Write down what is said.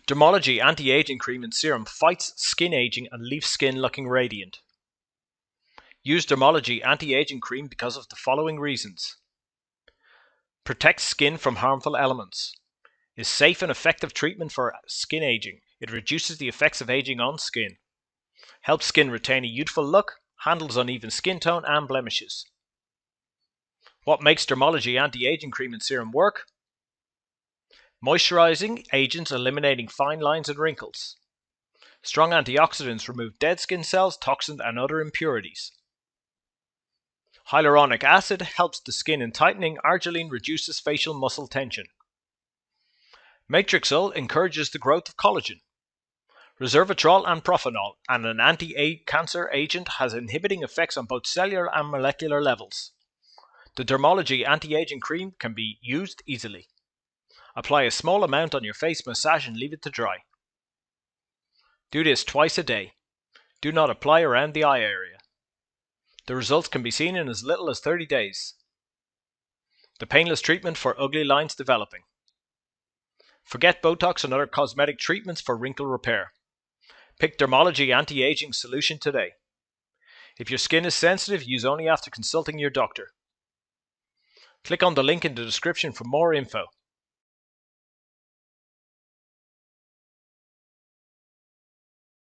Dermology anti-aging cream and serum fights skin aging and leaves skin looking radiant. Use Dermology anti-aging cream because of the following reasons. Protects skin from harmful elements. Is safe and effective treatment for skin aging. It reduces the effects of aging on skin. Helps skin retain a youthful look. Handles uneven skin tone and blemishes. What makes Dermology anti-aging cream and serum work? Moisturizing agents eliminating fine lines and wrinkles. Strong antioxidants remove dead skin cells, toxins, and other impurities. Hyaluronic acid helps the skin in tightening. Argireline reduces facial muscle tension. Matrixyl encourages the growth of collagen. Resveratrol and propanol, and an anti-cancer agent, has inhibiting effects on both cellular and molecular levels. The Dermology anti-aging cream can be used easily. Apply a small amount on your face, massage, and leave it to dry. Do this twice a day. Do not apply around the eye area. The results can be seen in as little as 30 days. The painless treatment for ugly lines developing. Forget Botox and other cosmetic treatments for wrinkle repair. Pick Dermology anti-aging solution today. If your skin is sensitive, use only after consulting your doctor. Click on the link in the description for more info.